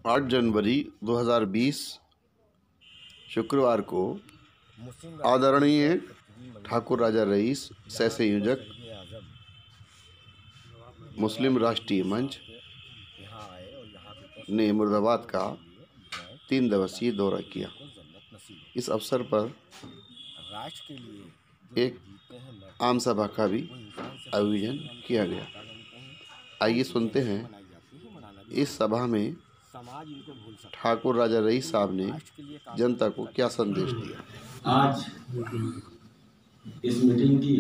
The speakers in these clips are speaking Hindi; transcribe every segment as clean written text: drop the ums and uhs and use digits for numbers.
आठ जनवरी 2020 शुक्रवार को आदरणीय ठाकुर राजा रईस सह संयोजक मुस्लिम राष्ट्रीय मंच ने मुर्दाबाद का 3 दिवसीय दौरा किया। इस अवसर पर एक आम सभा का भी आयोजन किया गया। आइए सुनते हैं इस सभा में ठाकुर राजा रईस साहब ने जनता को क्या संदेश दिया। आज इस मीटिंग की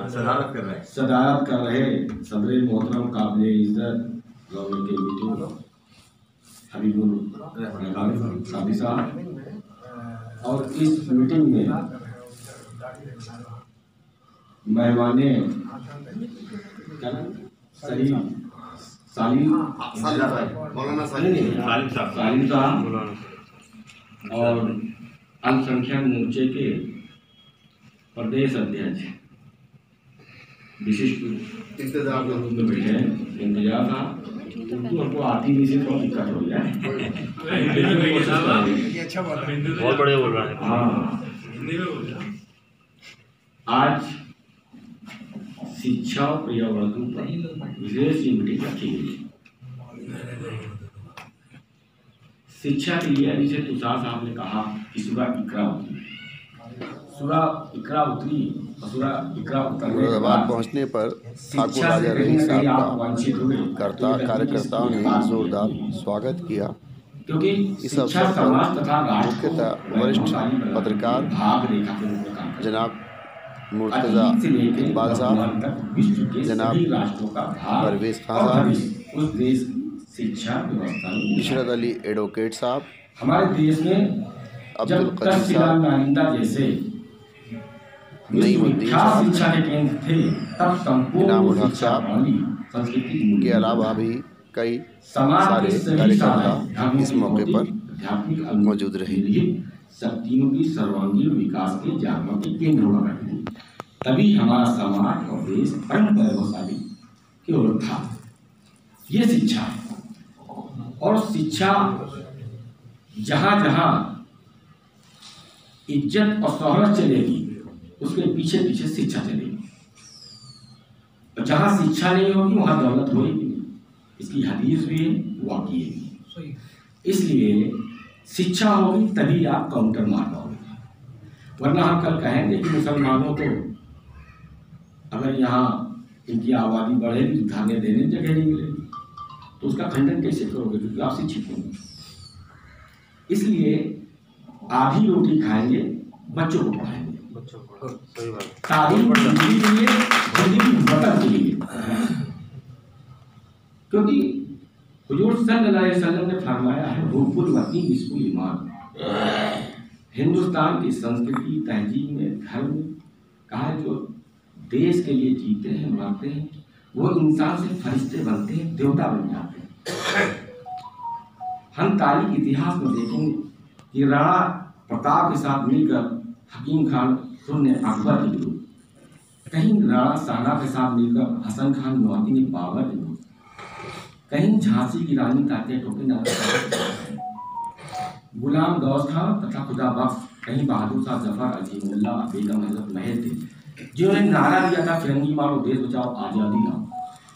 सदारत कर रहे सदर मोहतरम काबिल इज्जत गवर्नर के मीटिंग हबीबुल साबी साहब और इस मीटिंग में मेहमाने सालिम साहब और अल्पसंख्यक मोर्चे के प्रदेश अध्यक्ष विशिष्ट इंतजार में बैठे हैं। इंतजार था उनको हमको आती नहीं से थोड़ा दिक्कत हो जाए। बहुत बढ़िया बोल रहा है। हाँ, आज शिक्षा और पर्यावरण पर विशेष मीटिंग रखी गई। शिक्षा के लिए जिसे तुषार साहब ने कहा कि सूरह इकरा उतरी और सूरह इकरा उतरने के बाद पहुंचने पर ठाकुर राजा रईस साहब का कार्यकर्ताओं ने जोरदार स्वागत किया। क्योंकि इस अवसर पर मुख्यतः वरिष्ठ पत्रकार जनाब मुर्तजा इकबाल साहब, जनाब परवेज खान साहब, इशरत अली एडवोकेट साहब, हमारे देश में अब्दुल कदीर साहब, नईमुद्दीन शिक्षा के केंद्र थे तब संपूर्ण साहब के अलावा भी कई सारे कार्यकर्ता इस मौके पर मौजूद रहे। शक्तियों की सर्वांगीण विकास के जागरण के केंद्र होना करते तभी हमारा समाज और देश परम प्रभावशाली की ओर था। ये शिक्षा है और शिक्षा जहां जहां इज्जत और शोहरत चलेगी उसके पीछे पीछे शिक्षा चलेगी और जहां शिक्षा नहीं होगी वहां दौलत होगी नहीं। इसकी हदीस भी है, वाक़ई भी। इसलिए शिक्षा होगी तभी आप काउंटर मार पाओगे, वरना हम कल कहेंगे कि मुसलमानों को अगर यहाँ इनकी आबादी बढ़ेगी तो धाने देने जगह नहीं मिलेगी, तो उसका खंडन कैसे करोगे क्योंकि आप शिक्षित होंगे। इसलिए आधी रोटी खाएंगे, बच्चों को पढ़ाएंगे, तालीम के लिए वतन के लिए। क्योंकि हुजूर सल्लल्लाहु अलैहि वसल्लम ने फरमाया है हुब्बुल वतनी निस्फुल ईमान। हिंदुस्तान की संस्कृति तहजीब में धर्म कहा है जो देश के लिए जीते हैं मरते हैं वो इंसान से फरिश्ते बनते हैं, देवता बन जाते हैं। हम तारीख इतिहास में देखेंगे कि राणा प्रताप के साथ मिलकर हकीम खान खुद ने अकबर के विरुद्ध, कहीं राणा शाहजहां के साथ मिलकर हसन खान नवाबी ने बाबर के विरुद्ध, कहीं झांसी की रानी तात्या टोपे ने गुलाम गौस खान तथा खुदा बख्श, कहीं बहादुर शाह जफर अजीमुल्ला बेगम हजरत महल थे जिन्होंने नारा दिया था फिरंगी मारो देश बचाओ आजादी लाओ।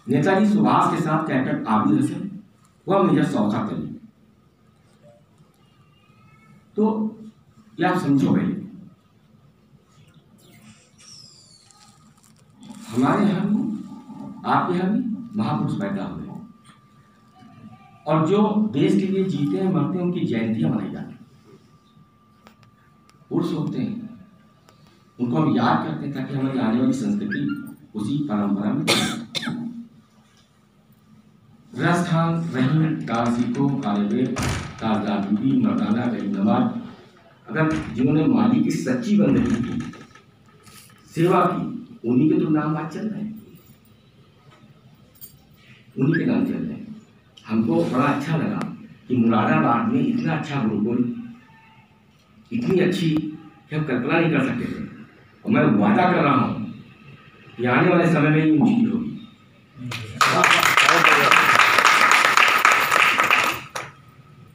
नेताजी सुभाष के साथ कैप्टन आबिद हसन व मेजर शौकत अली। तो ये आप समझो भाई, हमारे यहाँ भी आपके यहाँ भी महापुरुष पैदा हुए और जो देश के लिए जीते हैं मरते हैं उनकी जयंतियां मनाई जाती हैं, उर्स होते हैं, उनको हम याद करते हैं ताकि हमारी आने वाली संस्कृति उसी परंपरा में रस खान रहीम गाजी को कालेबेग ताजा बीबी मर्दाना गरीब नवाज, अगर जिन्होंने माली की सच्ची बंदगी की सेवा की उन्हीं के तो नाम आज चल रहे हैं, उन्हीं के नाम चल रहे हैं। हमको बड़ा अच्छा लगा कि मुरादाबाद में इतना अच्छा गुरुकुल, इतनी अच्छी कि हम कल्पना नहीं कर सकते थे। और मैं वादा कर रहा हूँ ये आने वाले समय में ही मुश्किल होगी।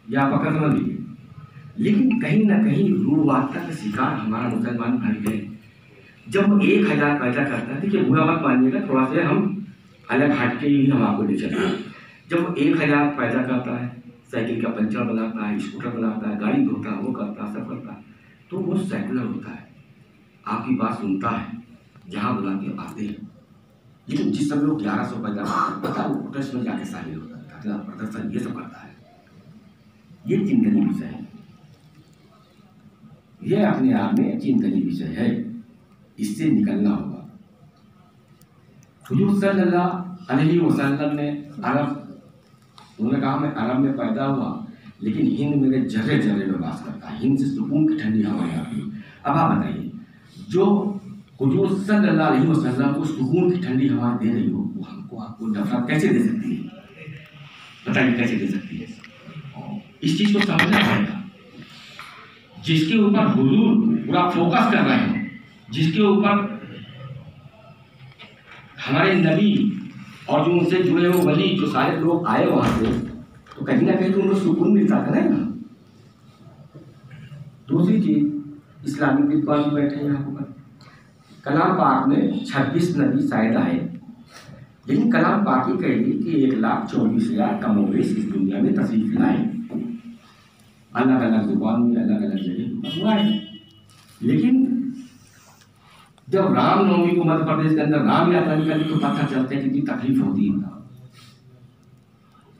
ये आप पक्का समझ लीजिए। लेकिन कहीं ना कहीं रूढ़वादिता का शिकार हमारा मुसलमान भाई है। जब वो 1000 पैदा करता है, देखिए बुरा मत मानिएगा, थोड़ा सा हम अलग हट के ही हम आपको ले चलते हैं। जब वो 1000 पैदा करता है, साइकिल का पंचर बनाता है, स्कूटर बनाता है, गाड़ी धोता है, वो करता है, सब करता है, तो वो सेकुलर होता है, आपकी बात सुनता है, जहाँ बुलाते आते हैं। लेकिन जिस समय वो 1100 पैदा करता है, वो प्रोटेस्ट में जाके शामिल होता है, प्रदर्शन ये सब करता है। ये चिंतनीय विषय है, ये अपने आप में चिंतनीय विषय है, इससे निकलना होगा। हुजूर सल्लल्लाहु अलैहि वसल्लम ने उन्होंने कहा मैं अरब में पैदा हुआ, लेकिन हिंद मेरे जगह जगह में वास करता है, हिंद से सुकून की ठंडी हवाएं आती है। अब आप बताइए, जो हुजूर सल्लल्लाहु अलैहि वसल्लम को सुकून की ठंडी हवा दे रही हो, वो हमको आपको नफरत कैसे दे सकती है? बताइए कैसे दे सकती है? इस चीज को समझना पड़ेगा। जिसके ऊपर हुजूर पूरा फोकस कर रहे हैं, जिसके ऊपर हमारे नबी और जो उनसे जुड़े हुए वली जो सारे लोग आए वहां से, तो कहीं ना कहीं तो उनको सुकून मिलता था ना। दूसरी चीज, इस्लामिक विद्वान भी बैठे हैं यहाँ पर। कलाम पाक में 26 नबी शायद आए, लेकिन कलाम पाक ही कहेगी कि 1,24,000 कमोवेश इस दुनिया में तशरीफ लाए, अलग अलग जुबान में, अलग अलग जगह हुआ है। लेकिन जब रामनवमी को मध्य प्रदेश के अंदर राम यात्रा निकली, तो पता चलता है कितनी तकलीफ होती है।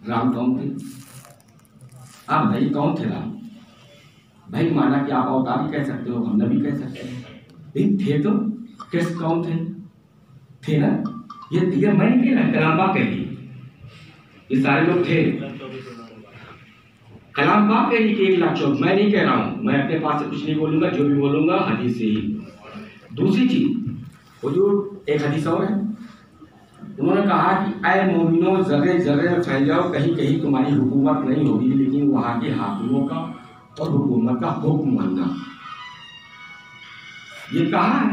राम कौन थे? आप भाई कौन थे राम? भाई माना कि आप अवतार कह सकते हो, हम नबी कह सकते हैं, लेकिन थे तो किस कौन थे ना? ये मैं नहीं कह रहा, कलाम पाक कह, ये सारे लोग थे। कलाम पाक कह कि 1,24,000, मैं नहीं कह रहा हूं, मैं अपने पास से कुछ नहीं बोलूंगा, जो भी बोलूंगा हदीस से ही। दूसरी चीज, हुजूर एक हदीस और है, उन्होंने कहा कि ऐ मोमिनो जगह जगह में फैल जाओ, कहीं कहीं तुम्हारी हुकूमत नहीं होगी, लेकिन वहां के हाकिमों का और हुकूमत का हुक्म मानना। ये कहा है।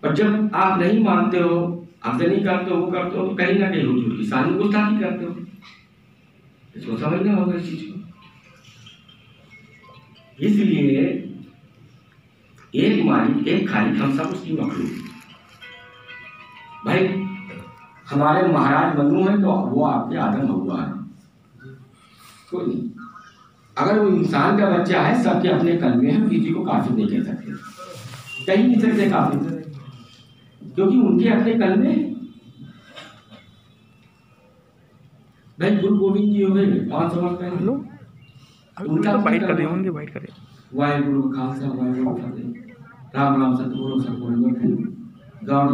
और जब आप नहीं मानते हो, आपसे नहीं करते हो, वो करते हो, तो कहीं ना कहीं हुजूर की शान गुस्ताखी करते हो। इसको समझना होगा इस चीज को। इसलिए एक मालिक, एक खालिक, हम सब उसकी मखलूक। भाई हमारे महाराज मनु है तो वो आपके आदम हुआ है, कोई नहीं। अगर वो इंसान का बच्चा है, सबके अपने कलमे हैं, किसी को काफिर नहीं कह सकते, कहीं नहीं सकते काफिर, क्योंकि उनके अपने कलमे हैं। भाई गुरु गोविंद जी हो गए 500 वर्ष पहले, उनका बाइट कर रहे होंगे, बाइट करें। वाहेगुरु खालसा वाहेगुरु फतेह, राम राम सतगुरु सतगुरु गॉड,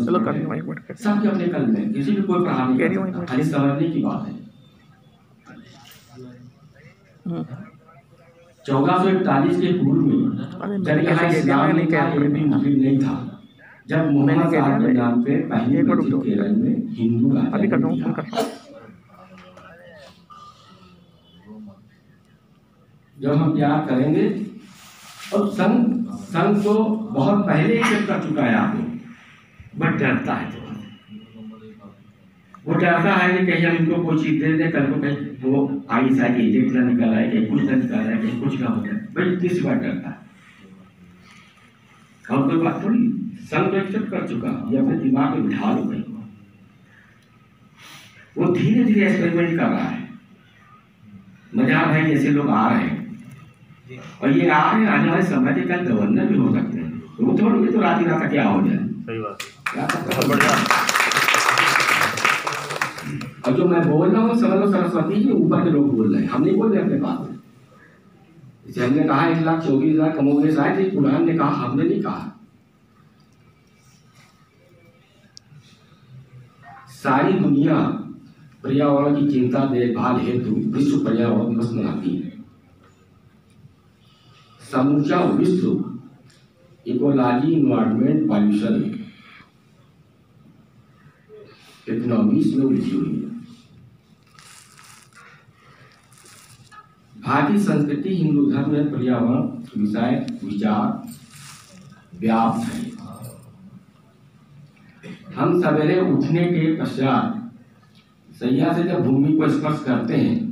चलो कर लो। सबके अपने कल में किसी भी कोई पढ़ा नहीं करता, खाली समझने की बात है। 1441 के पूर्व में जब यहाँ इस्लाम नहीं था, एक भी मुस्लिम नहीं था, जब मोहम्मद साहब के नाम पे पहली मस्जिद केरल में हिंदू राजा, जब हम प्यार करेंगे, और संघ तो बहुत पहले ही चेक कर चुका है आपको, बट डरता है तो वो डरता है कि कहीं हम इनको कोई चीज दे दें, कल को कहीं वो आई सा कि एजेंट ना निकल आए, कहीं कुछ ना निकल आए, कहीं कुछ ना हो जाए, भाई इतनी सी बात डरता है। और कोई बात थोड़ी, संघ तो एक्सेप्ट कर चुका, ये अपने दिमाग में बिठा लो भाई। वो धीरे धीरे एक्सपेरिमेंट कर रहा है। मजाक है ऐसे लोग आ रहे हैं, और ये आ रहे हैं, आने वाले समय के कल गवर्नर भी हो सकते हैं, वो थोड़ी तो रात ही रात क्या हो जाए। सही बात क्या और जो मैं बोल रहा हूँ समझ लो, सरस्वती जी ऊपर के लोग बोल रहे हैं, हम नहीं बोल रहे अपने पास में। जैसे हमने कहा 1,24,000 कमोवेश आए थे, कुरान ने कहा, हमने नहीं कहा। सारी दुनिया पर्यावरण की चिंता देखभाल हेतु विश्व पर्यावरण दिवस मनाती है। समूचा विश्व इकोलॉजी, इन्वायरमेंट, पॉल्यूशन इकोनॉमिक्स में उलझी हुई है। भारतीय संस्कृति, हिंदू धर्म में पर्यावरण विषय विचार व्याप्त है। हम सवेरे उठने के पश्चात सैया से जब भूमि को स्पर्श करते हैं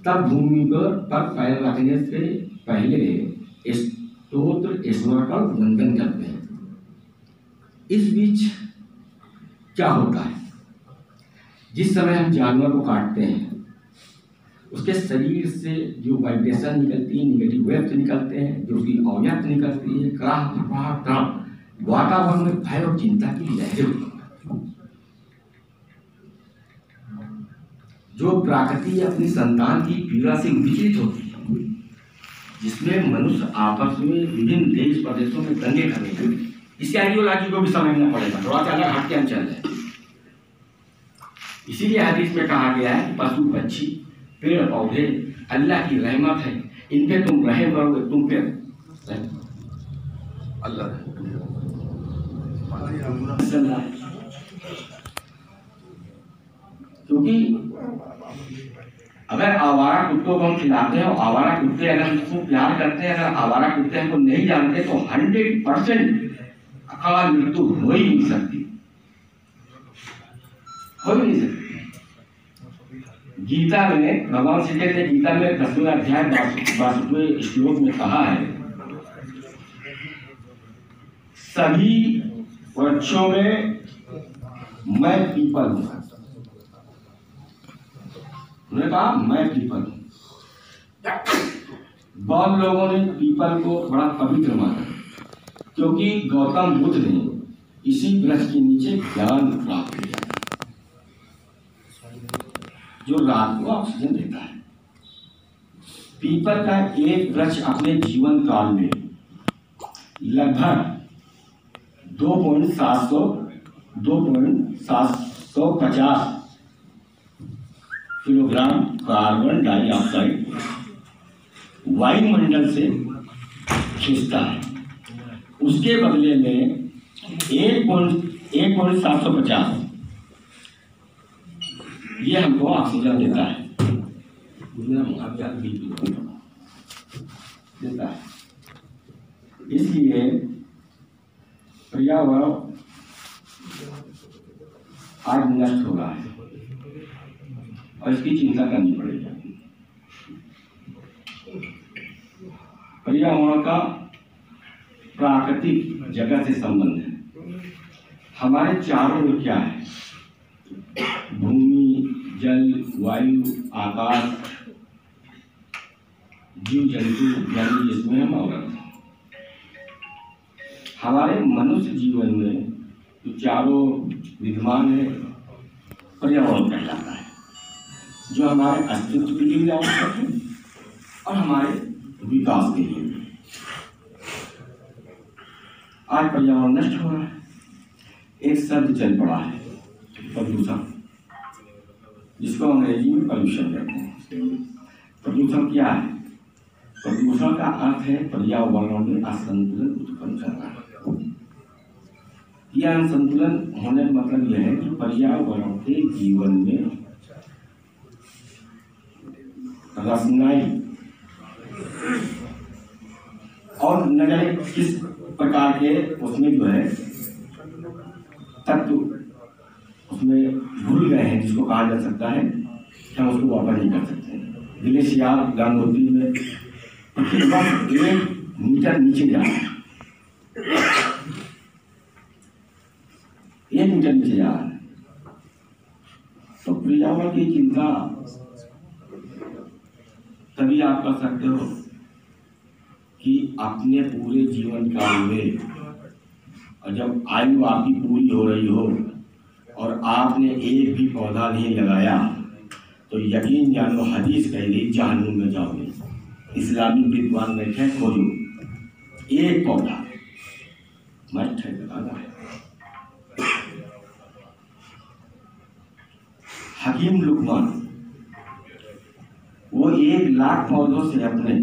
तब भूमि पर पैर रखने से पहले स्तोत्र ईश्वर का वंदन करते हैं। इस बीच क्या होता है, जिस समय हम जानवर को काटते हैं उसके शरीर से जो वाइब्रेशन निकलती है, निगेटिव वेव्स निकलते हैं, जो उसकी औयत निकलती है, वातावरण में भय और चिंता की लहरें होती हैं। जो प्रकृति अपनी संतान की पीड़ा से विचलित होती है, जिसमें मनुष्य आपस में विभिन्न देश प्रदेशों में दंगे करेंगे, इसकी आइडियोलॉजी को भी समझना पड़ेगा, थोड़ा सा अलग हट के हम चल रहे। इसीलिए हदीस में कहा गया है कि पशु पक्षी पेड़ पौधे अल्लाह की रहमत है, इन पे तुम रहे करोगे, तुम पे अल्लाह। क्योंकि अगर आवारा कुत्तों को हम खिलाते हैं और आवारा कुत्ते अगर हमको प्यार करते हैं, अगर आवारा कुत्ते हमको नहीं जानते तो 100% अकाल मृत्यु हो ही नहीं सकती, हो ही नहीं सकती। गीता में भगवान श्री कृष्ण ने गीता में 10वें अध्याय 62वें श्लोक में कहा है, सभी वृक्षों में मैं पीपल हूं। उन्होंने कहा मैं पीपल हूं। बहुत लोगों ने पीपल को बड़ा पवित्र माना, क्योंकि गौतम बुद्ध ने इसी वृक्ष के नीचे ज्ञान प्राप्त किया, जो रात को ऑक्सीजन देता है। पीपल का एक वृक्ष अपने जीवन काल में लगभग 2.750 किलोग्राम कार्बन डाइऑक्साइड वायुमंडल से खींचता है। उसके बदले में 1.750 ये हमको ऑक्सीजन देता है, देता है। इसलिए पर्यावरण आज नष्ट हो रहा है और इसकी चिंता करनी पड़ेगी। पर्यावरण का प्राकृतिक जगह से संबंध है। हमारे चारों में क्या है, भूमि, जल, वायु, आकाश, जीव जंतु यानी जिसमें हम अवगत हैं। हमारे मनुष्य जीवन में जो चारों विद्यमान है पर्यावरण कहलाता है, जो हमारे अस्तित्व के लिए आवश्यक है और हमारे विकास के लिए। आज पर्यावरण नष्ट हो रहा है। एक शब्द चल पड़ा है प्रदूषण, जिसको अंग्रेजी में पॉल्यूशन कहते हैं। प्रदूषण क्या है? प्रदूषण का अर्थ है पर्यावरण में असंतुलन उत्पन्न करना। यह असंतुलन होने का मतलब यह है कि पर्यावरण के जीवन में रसनाई और न जाने किस प्रकार के उसमें जो है तत्व उसमें भूल गए हैं, जिसको कहा जा सकता है कि हम उसको वापस नहीं कर सकते। ग्लेशियर गंगोत्री में प्रति वर्ष 1 मीटर नीचे जा रहा है, 1 मीटर नीचे जा रहा है। तो पर्यावरण की चिंता तभी आप कर सकते हो कि अपने पूरे जीवन काल में, और जब आयु आपकी पूरी हो रही हो और आपने एक भी पौधा नहीं लगाया, तो यकीन जानो हदीस कह गई जहन्नुम में जाओगे। इस्लामी विद्वान में है खोजो एक पौधा मत है लगाना है। हकीम लुकमान वो 1 लाख पौधों से अपने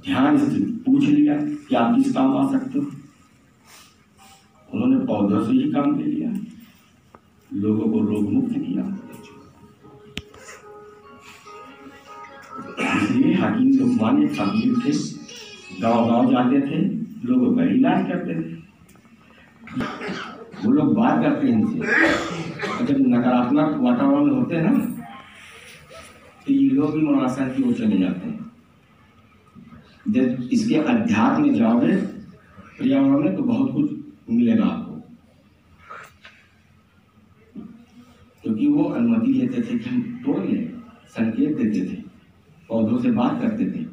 ध्यान से पूछ लिया कि आप किस काम आ सकते हो। उन्होंने पौधों से ही काम ले लिया, लोगों को रोग मुक्त किया। इसलिए हकीम लुकमान एक फकीर थे, गांव गांव जाते थे, लोगों का इलाज करते थे। वो लोग बात करते हैं इनसे, जब नकारात्मक वातावरण होते हैं ना तो ये लोग भी मुनासर की ओर चले जाते हैं। जब इसके अध्यात्म में जाओगे पर्यावरण में तो बहुत कुछ मिलेगा आपको, क्योंकि वो अनुमति लेते थे कि हम तोड़ लें, संकेत देते थे, पौधों से बात करते थे।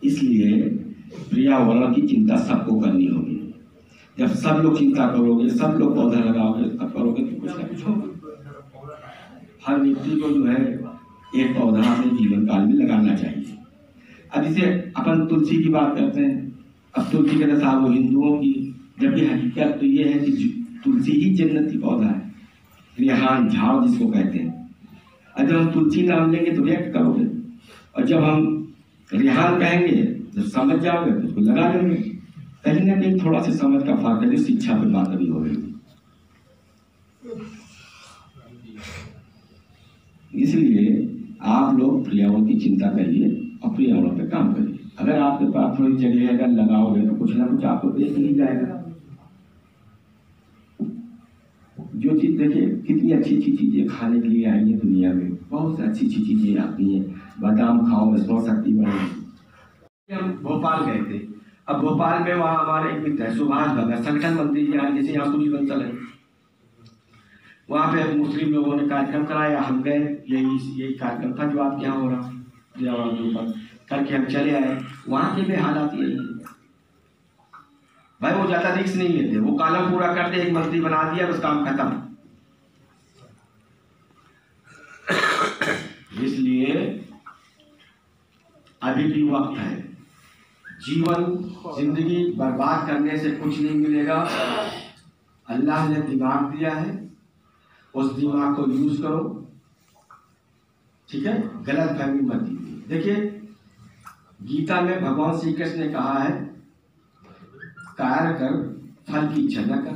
इसलिए पर्यावरण की चिंता सबको करनी होगी। जब सब लोग चिंता करोगे, सब लोग पौधा लगाओगे, तब करोगे तो कुछ ना कुछ होगा। हर व्यक्ति को जो है एक पौधा अपने जीवन काल में लगाना चाहिए। अब जैसे अपन तुलसी की बात करते हैं, अब तुलसी के साथ वो हिंदुओं की, जबकि हकीकत तो ये है कि तुलसी ही जन्नती पौधा है, रेहान झाड़ जिसको कहते हैं। और जब हम तुलसी नाम लेंगे तो रिएक्ट करोगे, और जब हम रेहान कहेंगे जब समझ जाओगे तो उसको लगा लेंगे। कहीं ना कहीं थोड़ा सा समझ का फर्क है, जो शिक्षा पे बात अभी हो रही है। इसलिए आप लोग पर्यावरण की चिंता करिए और पर्यावरण पे काम करिए। अगर आपके पास थोड़ी जगह है, अगर लगाओगे तो कुछ ना कुछ आपको देख मिल जाएगा। जो चीज देखिए कितनी अच्छी अच्छी चीजें खाने के लिए आई है दुनिया में, बहुत अच्छी अच्छी चीजें आती हैं। बादाम खाओ, स्मरण शक्ति बढ़ेगी। हम भोपाल गए थे, अब भोपाल में वहाँ हमारे एक मित्र है सुभाष भगत, संगठन मंत्री जी, जैसे यहाँ सूर्य बंसल है, वहाँ पे मुस्लिम लोगों ने कार्यक्रम कराया। हम गए, यही कार्यक्रम था जो आपके यहाँ हो रहा पर्यावरण के ऊपर, करके हम चले आए। वहाँ के भी हालात यही है भाई, वो ज्यादा रिस्क नहीं लेते, वो कॉलम पूरा करते, एक मंत्री बना दिया, बस काम खत्म। इसलिए अभी भी वक्त है। जीवन जिंदगी बर्बाद करने से कुछ नहीं मिलेगा। अल्लाह ने दिमाग दिया है, उस दिमाग को यूज करो, ठीक है, गलत फहमी मत दीजिए। देखिए गीता में भगवान श्री कृष्ण ने कहा है कार्य कर फल की इच्छा न कर।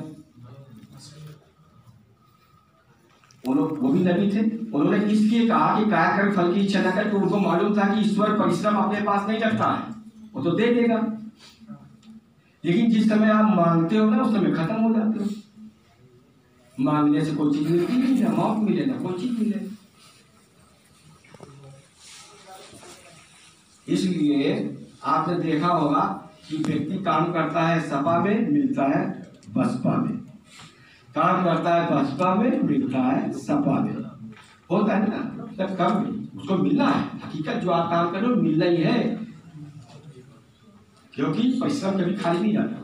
वो भी नबी थे, उन्होंने इसलिए कहा कि कार्य कर फल की इच्छा न कर, तो उनको मालूम था कि ईश्वर परिश्रम अपने पास नहीं रखता है, वो तो दे देगा। लेकिन जिस समय आप मांगते हो ना, उस समय खत्म हो जाते हो। मांगने से कोई चीज मिलती नहीं, ना मौत मिले ना कोई चीज मिले। इसलिए आपने देखा होगा कि व्यक्ति काम करता है सपा में, मिलता है बसपा में, काम करता है बसपा में, मिलता है सपा में। होता है ना, तब कब उसको मिलना है। हकीकत जो आप काम कर रहे हो मिलना ही है, क्योंकि परिश्रम कभी खाली नहीं जाता।